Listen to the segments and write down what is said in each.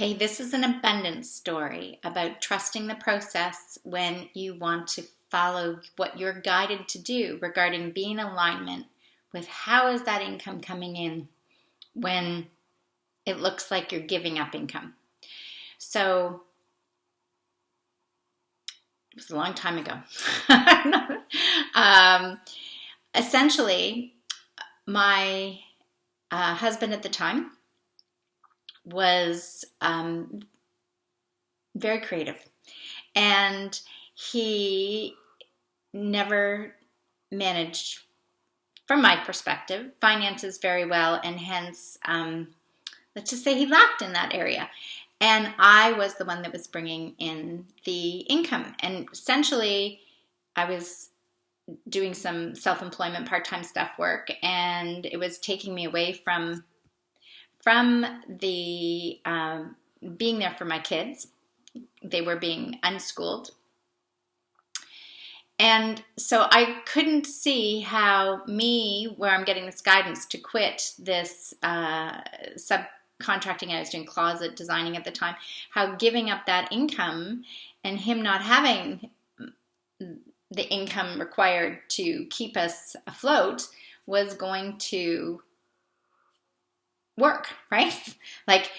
Okay, this is an abundance story about trusting the process when you want to follow what you're guided to do regarding being in alignment with how is that income coming in when it looks like you're giving up income. So it was a long time ago. Essentially, my husband at the time was very creative, and he never managed, from my perspective, finances very well, and hence, let's just say he lacked in that area. And I was the one that was bringing in the income. And essentially, I was doing some self-employment, part-time stuff work, and it was taking me away from the being there for my kids. They were being unschooled. And so I couldn't see how where I'm getting this guidance to quit this subcontracting. I was doing closet designing at the time, how giving up that income and him not having the income required to keep us afloat was going to work, right? Like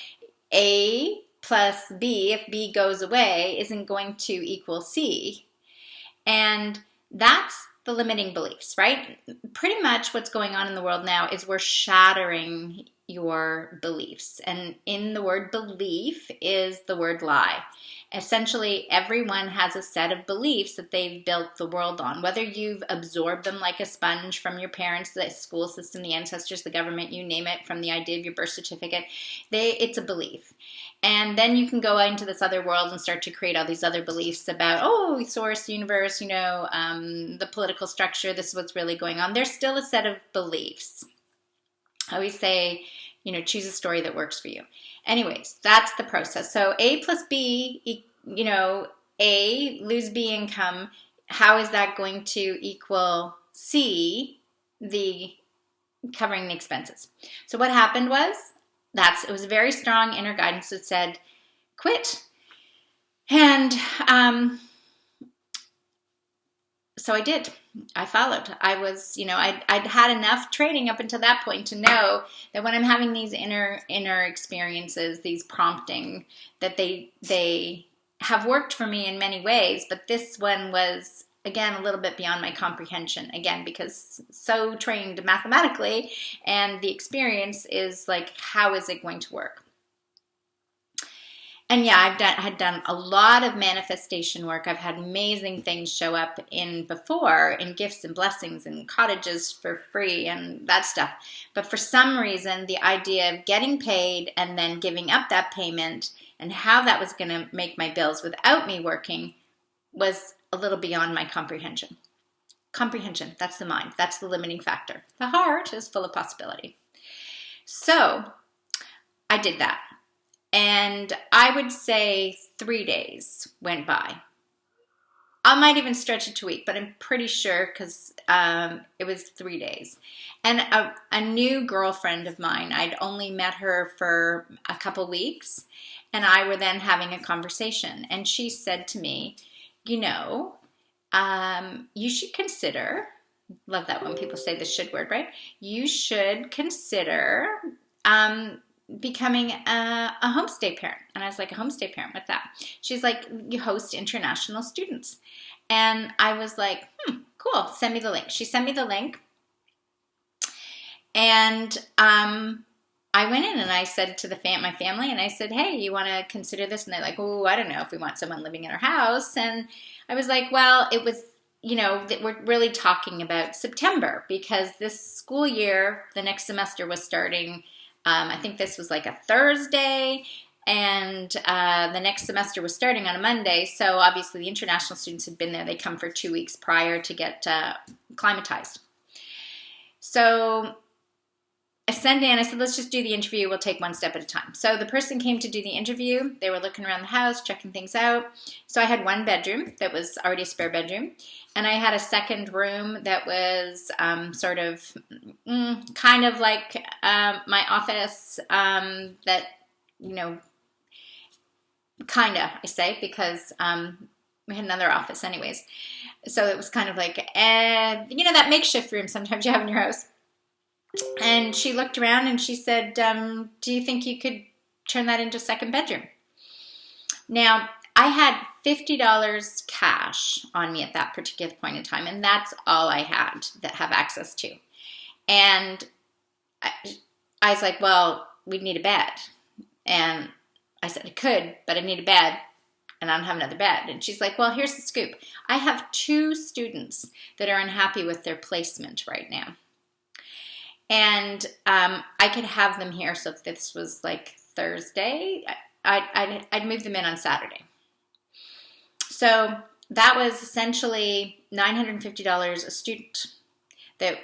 A plus B, if B goes away, isn't going to equal C. And that's the limiting beliefs, right? Pretty much what's going on in the world now is we're shattering your beliefs. And in the word belief is the word lie. Essentially, everyone has a set of beliefs that they've built the world on, whether you've absorbed them like a sponge from your parents, the school system, the ancestors, the government, you name it, from the idea of your birth certificate. It's a belief. And then you can go into this other world and start to create all these other beliefs about, source, universe, the political structure, this is what's really going on. There's still a set of beliefs. I always say, choose a story that works for you. Anyways, that's the process. So A plus B, A, lose B income. How is that going to equal C, the covering the expenses? So what happened was, it was a very strong inner guidance that said, quit. And so I did. I followed. I was, I'd had enough training up until that point to know that when I'm having these inner experiences, these prompting, that they have worked for me in many ways, but this one was, again, a little bit beyond my comprehension, again, because so trained mathematically, and the experience is like, how is it going to work? And yeah, I had done a lot of manifestation work. I've had amazing things show up in gifts and blessings and cottages for free and that stuff. But for some reason, the idea of getting paid and then giving up that payment and how that was going to make my bills without me working was a little beyond my comprehension. Comprehension, that's the mind. That's the limiting factor. The heart is full of possibility. So I did that. And I would say 3 days went by. I might even stretch it to a week, but I'm pretty sure because it was 3 days. And a new girlfriend of mine, I'd only met her for a couple weeks, and I were then having a conversation. And she said to me, you should consider, love that when people say the should word, right? You should consider becoming a homestay parent. And I was like, a homestay parent, what's that? She's like, you host international students. And I was like, cool, send me the link. She sent me the link. And I went in and I said to my family, and I said, hey, you want to consider this? And they're like, I don't know if we want someone living in our house. And I was like, well, it was, that we're really talking about September, because this school year, the next semester was starting. I think this was like a Thursday, and the next semester was starting on a Monday. So obviously the international students had been there. They come for 2 weeks prior to get acclimatized. So I sent in, I said, let's just do the interview. We'll take one step at a time. So the person came to do the interview. They were looking around the house, checking things out. So I had one bedroom that was already a spare bedroom. And I had a second room that was sort of kind of like my office that, kinda, I say, because we had another office anyways. So it was kind of like, that makeshift room sometimes you have in your house. And she looked around and she said, do you think you could turn that into a second bedroom? Now, I had $50 cash on me at that particular point in time, and that's all I had that have access to. And I was like, well, we'd need a bed. And I said, I could, but I need a bed, and I don't have another bed. And she's like, well, here's the scoop. I have 2 students that are unhappy with their placement right now. And I could have them here, so if this was like Thursday, I'd move them in on Saturday. So that was essentially $950 a student that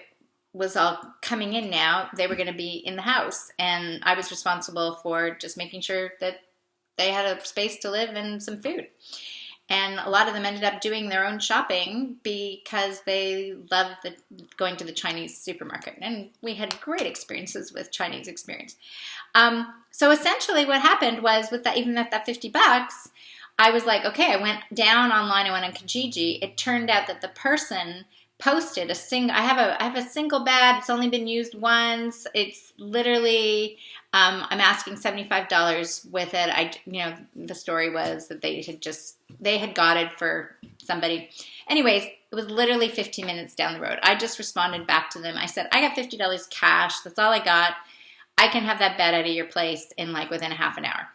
was all coming in now. They were going to be in the house, and I was responsible for just making sure that they had a space to live and some food. And a lot of them ended up doing their own shopping because they loved going to the Chinese supermarket. And we had great experiences with Chinese experience. So essentially what happened was with that, even at that $50, I was like, okay, I went down online, I went on Kijiji. It turned out that the person posted I have a single bed. It's only been used once. It's literally, I'm asking $75 with it. The story was that they had got it for somebody. Anyways, it was literally 15 minutes down the road. I just responded back to them. I said, I got $50 cash. That's all I got. I can have that bed out of your place in within a half an hour.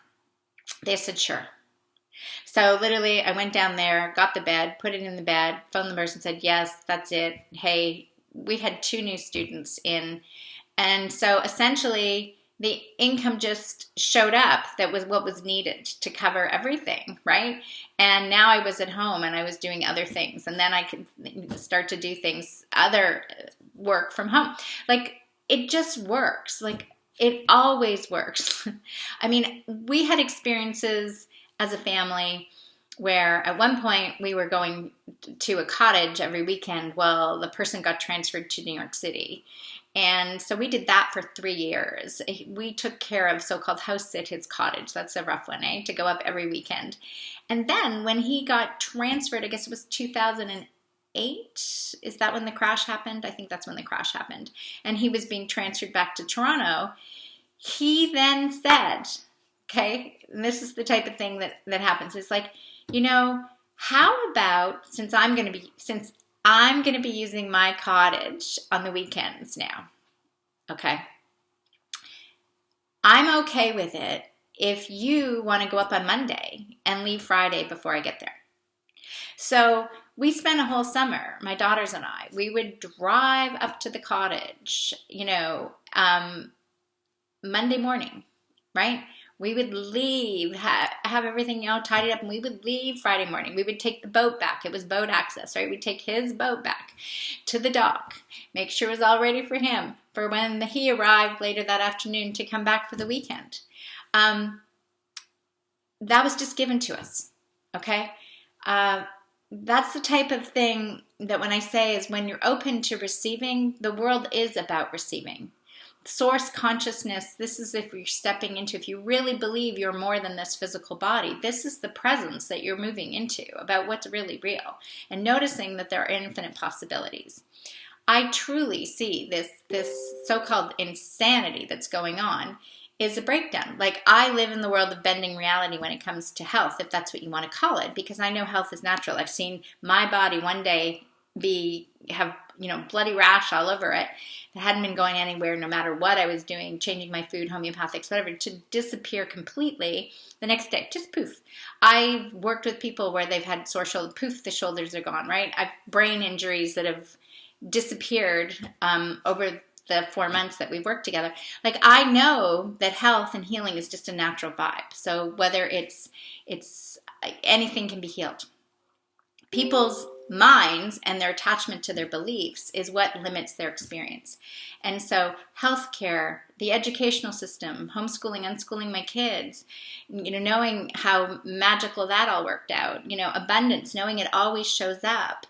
They said, sure. So literally I went down there, got the bed, put it in the bed, phoned the nurse and said, yes, that's it. Hey, we had 2 new students in. And so essentially the income just showed up. That was what was needed to cover everything, right? And now I was at home and I was doing other things. And then I could start to do other work from home. It just works. It always works. I mean, we had experiences as a family where at one point we were going to a cottage every weekend. Well, the person got transferred to New York City. And so we did that for 3 years. We took care of so-called house sit his cottage. That's a rough one, to go up every weekend. And then when he got transferred, I guess it was 2008. Is that when the crash happened? I think that's when the crash happened. And he was being transferred back to Toronto. He then said, okay, and this is the type of thing that happens. It's like, how about since I'm going to be using my cottage on the weekends now, okay, I'm okay with it if you want to go up on Monday and leave Friday before I get there. So we spent a whole summer, my daughters and I, we would drive up to the cottage, Monday morning, right? We would leave, have everything, tidied up, and we would leave Friday morning. We would take the boat back. It was boat access, right? We'd take his boat back to the dock, make sure it was all ready for him for when he arrived later that afternoon to come back for the weekend. That was just given to us, okay? That's the type of thing that when I say is when you're open to receiving, the world is about receiving. Source consciousness, this is if you're stepping into, if you really believe you're more than this physical body, this is the presence that you're moving into about what's really real and noticing that there are infinite possibilities. I truly see this so-called insanity that's going on is a breakdown. I live in the world of bending reality when it comes to health, if that's what you want to call it, because I know health is natural. I've seen my body one day have bloody rash all over it that hadn't been going anywhere no matter what I was doing, changing my food, homeopathics, whatever, to disappear completely the next day. Just poof. I've worked with people where they've had sore shoulders, poof, the shoulders are gone, right? I've brain injuries that have disappeared over the 4 months that we've worked together. I know that health and healing is just a natural vibe. So whether it's anything can be healed. People's minds and their attachment to their beliefs is what limits their experience. And so healthcare, the educational system, homeschooling, unschooling my kids, knowing how magical that all worked out, abundance, knowing it always shows up,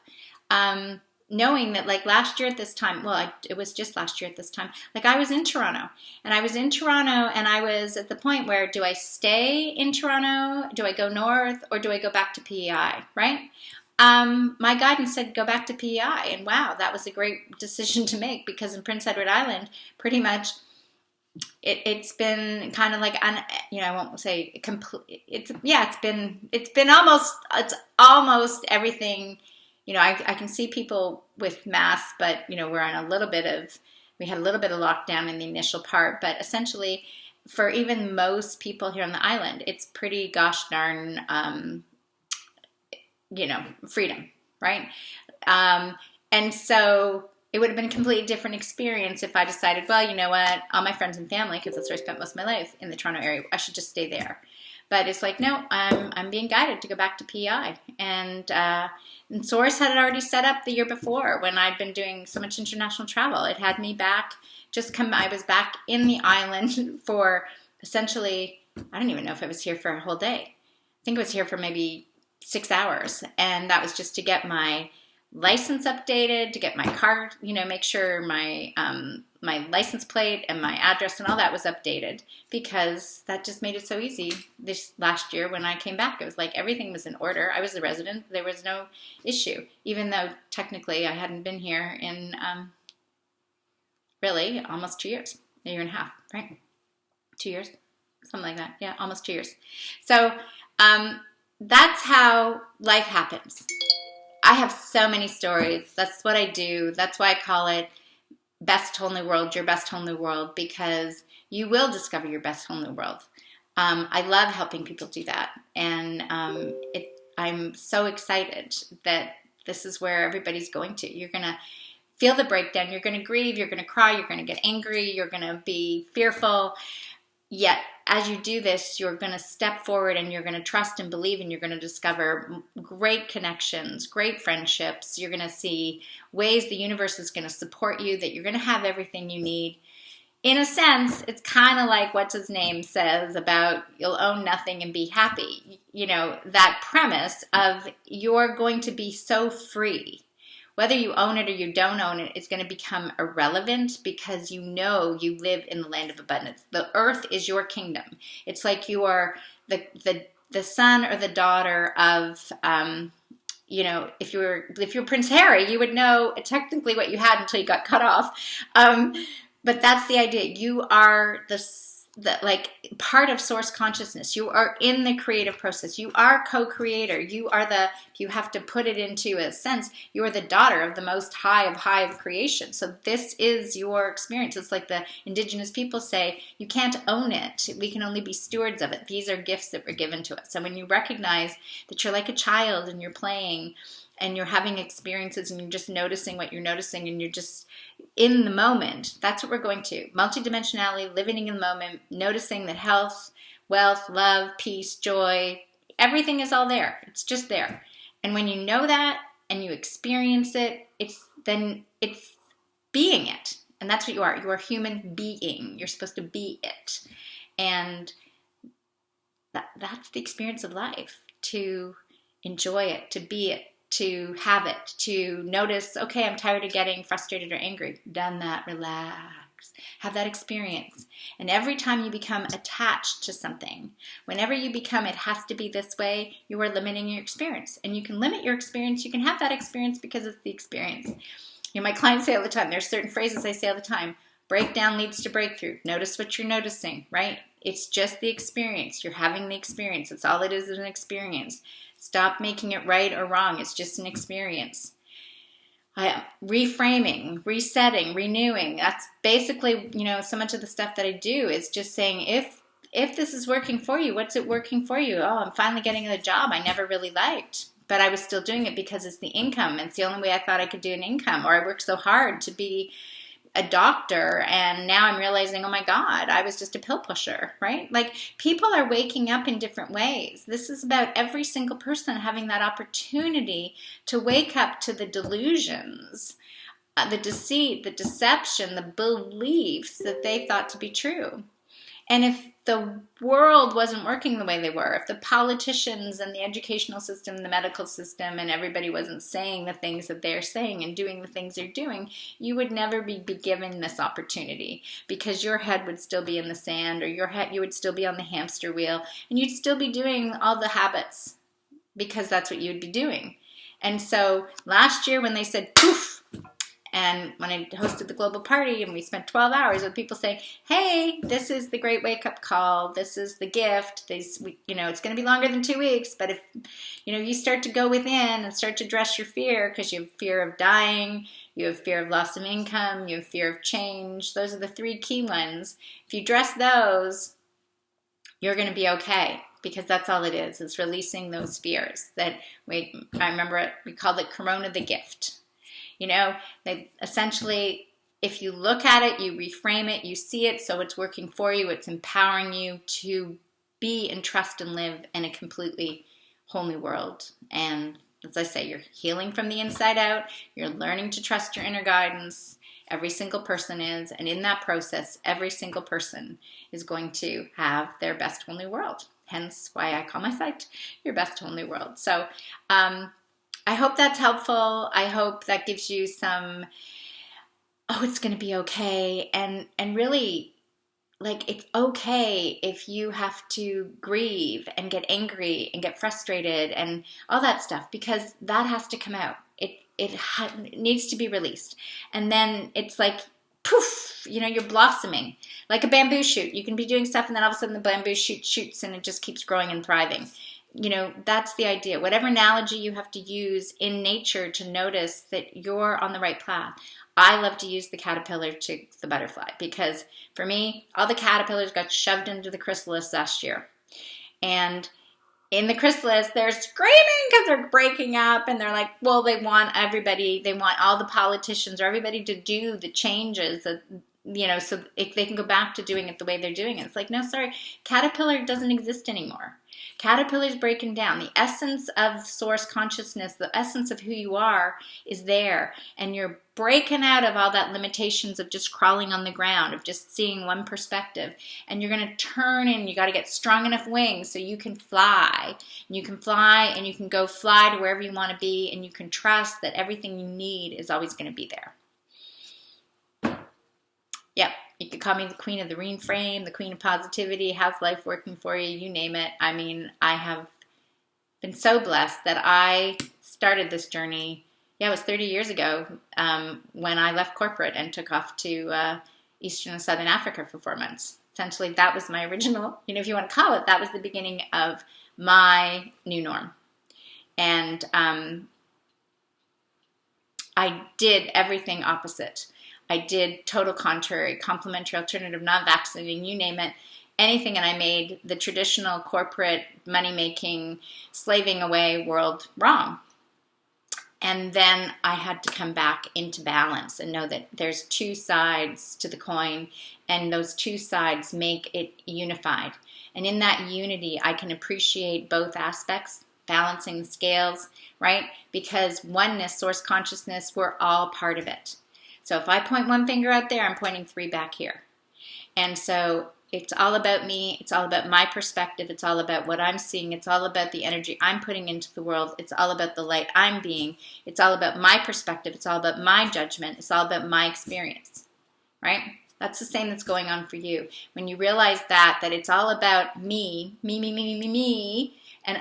knowing that like last year at this time, it was just last year at this time, like I was in Toronto and I was at the point where, do I stay in Toronto? Do I go north or do I go back to PEI? Right? My guidance said go back to PEI, and wow, that was a great decision to make, because in Prince Edward Island, pretty much it's been kind of like, I won't say complete. It's almost everything. I can see people with masks, but we had a little bit of lockdown in the initial part, but essentially for even most people here on the island, it's pretty gosh darn, freedom, right? And so it would have been a completely different experience if I decided, well, you know what, all my friends and family, because that's where I spent most of my life in the Toronto area, I should just stay there. But it's like, no, I'm being guided to go back to PEI. And Source had it already set up the year before when I'd been doing so much international travel. It had me back, I was back in the island for essentially, I don't even know if I was here for a whole day. I think I was here for maybe 6 hours. And that was just to get my license updated, to get my car, make sure my my license plate and my address and all that was updated, because that just made it so easy. This last year when I came back, it was like everything was in order. I was a resident. There was no issue, even though technically I hadn't been here in really almost 2 years, a year and a half, right? 2 years, something like that. Yeah, almost 2 years. So that's how life happens. I have so many stories. That's what I do. That's why I call it Best Whole New World, your best whole new world, because you will discover your best whole new world. I love helping people do that. And I'm so excited that this is where everybody's going to. You're going to feel the breakdown. You're going to grieve. You're going to cry. You're going to get angry. You're going to be fearful. Yet, as you do this, you're going to step forward and you're going to trust and believe, and you're going to discover great connections, great friendships. You're going to see ways the universe is going to support you, that you're going to have everything you need. In a sense, it's kind of like what's his name says about you'll own nothing and be happy. That premise of you're going to be so free. Whether you own it or you don't own it, it's going to become irrelevant, because you live in the land of abundance. The earth is your kingdom. It's like you are the son or the daughter of, if you're Prince Harry, you would know technically what you had until you got cut off. But that's the idea. You are the part of source consciousness. You are in the creative process. You are co-creator. You are if you have to put it into a sense, you are the daughter of the most high of creation. So this is your experience. It's like the indigenous people say, you can't own it. We can only be stewards of it. These are gifts that were given to us. And when you recognize that you're like a child and you're playing and you're having experiences and you're just noticing what you're noticing and you're just in the moment, that's what we're going to. Multidimensionality, living in the moment, noticing that health, wealth, love, peace, joy, everything is all there. It's just there. And when you know that and you experience it, it's being it. And that's what you are. You are a human being. You're supposed to be it. And that's the experience of life, to enjoy it, to be it, to have it, to notice, okay, I'm tired of getting frustrated or angry. Done that, relax, have that experience. And every time you become attached to something, whenever you become, it has to be this way, you are limiting your experience. And you can limit your experience, you can have that experience because it's the experience. My clients say all the time, there's certain phrases I say all the time, breakdown leads to breakthrough. Notice what you're noticing, right? It's just the experience. You're having the experience. It's all it is an experience. Stop making it right or wrong. It's just an experience. Reframing, resetting, renewing. That's basically, so much of the stuff that I do is just saying, if this is working for you, what's it working for you? Oh, I'm finally getting a job I never really liked, but I was still doing it because it's the income. It's the only way I thought I could do an income. Or I worked so hard to be a doctor, and now I'm realizing, oh my God, I was just a pill pusher, right? Like, people are waking up in different ways. This is about every single person having that opportunity to wake up to the delusions, the deceit, the deception, the beliefs that they thought to be true. And if the world wasn't working the way they were, if the politicians and the educational system, the medical system, and everybody wasn't saying the things that they're saying and doing the things they're doing, you would never be given this opportunity, because your head would still be in the sand, or you would still be on the hamster wheel, and you'd still be doing all the habits, because that's what you'd be doing. And so last year when they said poof, and when I hosted the global party and we spent 12 hours with people saying, hey, this is the great wake-up call, this is the gift, it's going to be longer than 2 weeks, but if you start to go within and start to address your fear, because you have fear of dying, you have fear of loss of income, you have fear of change, those are the 3 key ones. If you address those, you're going to be okay, because that's all it is. It's releasing those fears. I remember we called it Corona the gift. Essentially, if you look at it, you reframe it, you see it, so it's working for you, it's empowering you to be and trust and live in a completely whole new world. And as I say, you're healing from the inside out, you're learning to trust your inner guidance. Every single person is, and in that process, every single person is going to have their best whole new world. Hence why I call my site Your Best Whole New World. So, I hope that's helpful. I hope that gives you some, it's going to be okay. And really, it's okay if you have to grieve and get angry and get frustrated and all that stuff, because that has to come out. It needs to be released. And then it's like, poof, you're blossoming like a bamboo shoot. You can be doing stuff and then all of a sudden the bamboo shoot shoots and it just keeps growing and thriving. That's the idea. Whatever analogy you have to use in nature to notice that you're on the right path. I love to use the caterpillar to the butterfly, because for me, all the caterpillars got shoved into the chrysalis last year. And in the chrysalis, they're screaming because they're breaking up, and they're like, well, they want all the politicians or everybody to do the changes that, so if they can go back to doing it the way they're doing it. It's like, no, sorry, caterpillar doesn't exist anymore. Caterpillar's breaking down. The essence of source consciousness, the essence of who you are is there. And you're breaking out of all that limitations of just crawling on the ground, of just seeing one perspective. And you're going to turn in. You got to get strong enough wings so you can fly. And you can fly and you can go fly to wherever you want to be. And you can trust that everything you need is always going to be there. Yep. You could call me the queen of the reframe, the queen of positivity. How's life working for you? You name it. I mean, I have been so blessed that I started this journey. It was 30 years ago when I left corporate and took off to Eastern and Southern Africa for 4 months. Essentially, that was my original, if you want to call it, that was the beginning of my new norm. And I did everything opposite. I did total contrary, complementary, alternative, non-vaccinating, you name it, anything, and I made the traditional corporate money-making, slaving away world wrong. And then I had to come back into balance and know that there's 2 sides to the coin, and those 2 sides make it unified. And in that unity, I can appreciate both aspects, balancing the scales, right? Because oneness, source consciousness, we're all part of it. So if I point 1 finger out there, I'm pointing 3 back here. And so it's all about me. It's all about my perspective. It's all about what I'm seeing. It's all about the energy I'm putting into the world. It's all about the light I'm being. It's all about my perspective. It's all about my judgment. It's all about my experience, right? That's the same that's going on for you. When you realize that it's all about me, and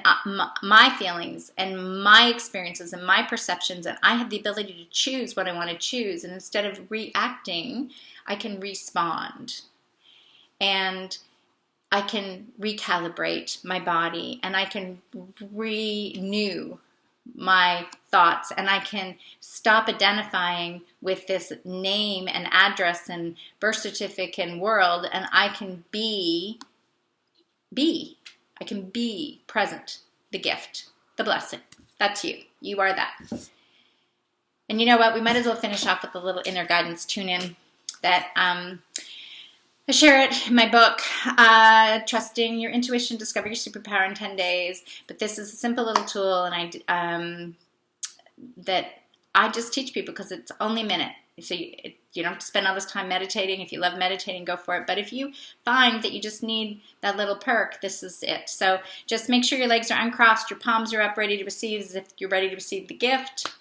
my feelings and my experiences and my perceptions, and I have the ability to choose what I want to choose, and instead of reacting, I can respond, and I can recalibrate my body, and I can renew my thoughts, and I can stop identifying with this name and address and birth certificate and world, and I can be. I can be present, the gift, the blessing. That's you. You are that. And you know what? We might as well finish off with a little inner guidance tune-in that I share it in my book, Trusting Your Intuition, Discover Your Superpower in 10 Days. But this is a simple little tool, and that I just teach people because it's only a minute. So you don't have to spend all this time meditating. If you love meditating, go for it. But if you find that you just need that little perk, this is it. So just make sure your legs are uncrossed, your palms are up, ready to receive, as if you're ready to receive the gift.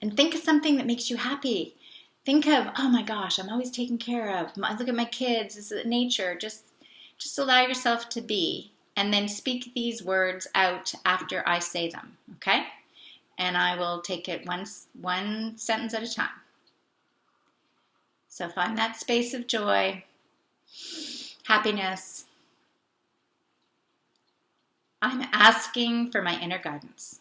And think of something that makes you happy. Think of, oh my gosh, I'm always taken care of. I look at my kids, this is nature. Just allow yourself to be. And then speak these words out after I say them, okay? And I will take it one sentence at a time. So find that space of joy, happiness. I'm asking for my inner guidance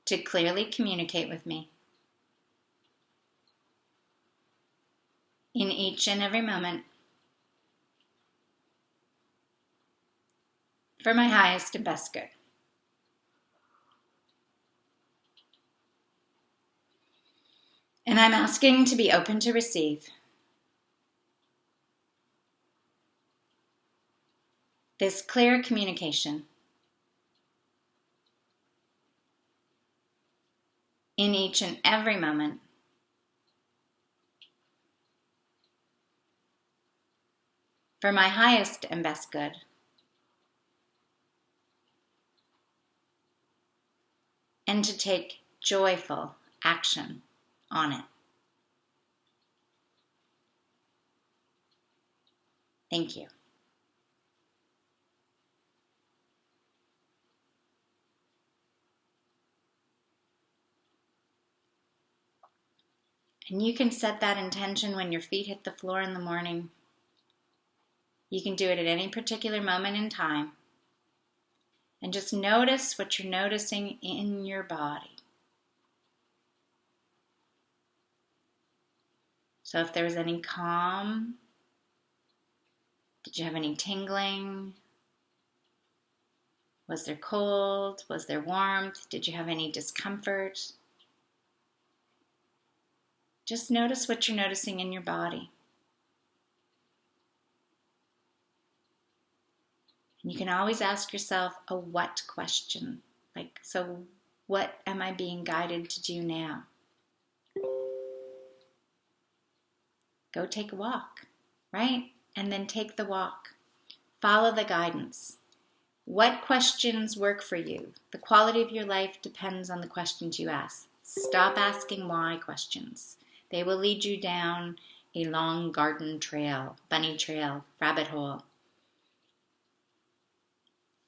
to clearly communicate with me in each and every moment for my highest and best good. And I'm asking to be open to receive this clear communication in each and every moment for my highest and best good. And to take joyful action on it. Thank you. And you can set that intention when your feet hit the floor in the morning. You can do it at any particular moment in time. And just notice what you're noticing in your body. So if there was any calm, did you have any tingling? Was there cold? Was there warmth? Did you have any discomfort? Just notice what you're noticing in your body. And you can always ask yourself a what question. Like, so what am I being guided to do now? Go take a walk, right? And then take the walk. Follow the guidance. What questions work for you? The quality of your life depends on the questions you ask. Stop asking why questions. They will lead you down a long garden trail, bunny trail, rabbit hole.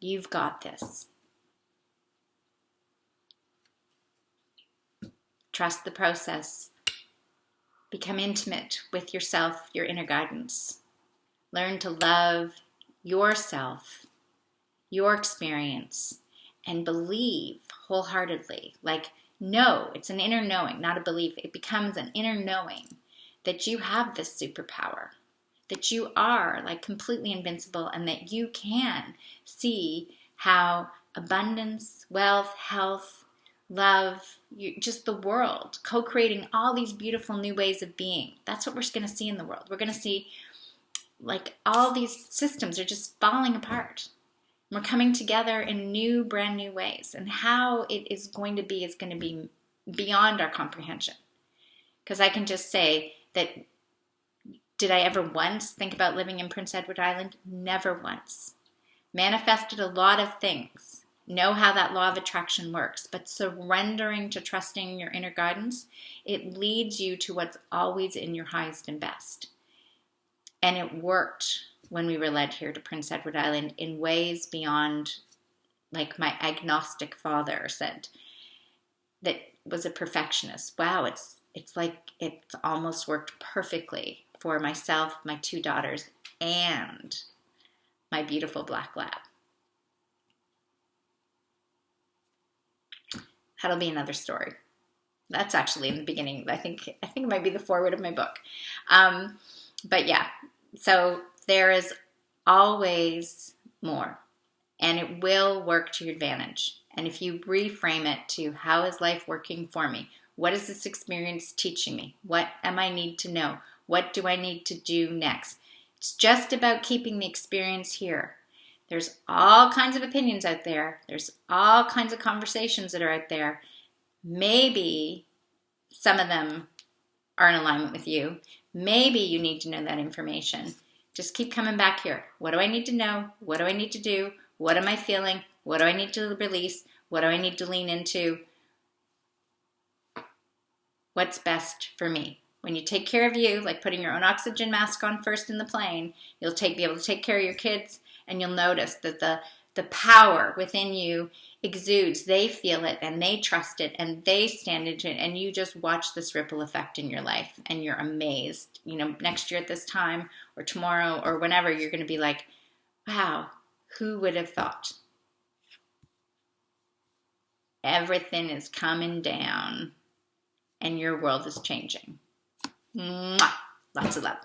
You've got this. Trust the process. Become intimate with yourself, your inner guidance. Learn to love yourself, your experience, and believe wholeheartedly. Like, know, it's an inner knowing, not a belief. It becomes an inner knowing that you have this superpower, that you are like completely invincible, and that you can see how abundance, wealth, health, love, just the world, co-creating all these beautiful new ways of being. That's what we're going to see in the world. We're going to see like all these systems are just falling apart. We're coming together in new, brand new ways. And how it is going to be beyond our comprehension. Because I can just say that, did I ever once think about living in Prince Edward Island? Never once. Manifested a lot of things. Know how that law of attraction works, but surrendering to trusting your inner guidance, it leads you to what's always in your highest and best. And it worked when we were led here to Prince Edward Island in ways beyond, like my agnostic father said, that was a perfectionist. Wow, it's like it's almost worked perfectly for myself, my 2 daughters, and my beautiful black lab. That'll be another story. That's actually in the beginning. I think it might be the foreword of my book. But yeah, so there is always more, and it will work to your advantage. And if you reframe it to, how is life working for me? What is this experience teaching me? What am I need to know? What do I need to do next? It's just about keeping the experience here. There's all kinds of opinions out there. There's all kinds of conversations that are out there. Maybe some of them are in alignment with you. Maybe you need to know that information. Just keep coming back here. What do I need to know? What do I need to do? What am I feeling? What do I need to release? What do I need to lean into? What's best for me? When you take care of you, like putting your own oxygen mask on first in the plane, you'll be able to take care of your kids, and you'll notice that the power within you exudes. They feel it, and they trust it, and they stand into it, and you just watch this ripple effect in your life, and you're amazed. Next year at this time, or tomorrow, or whenever, you're going to be like, wow, who would have thought? Everything is coming down, and your world is changing. Mwah! Lots of love.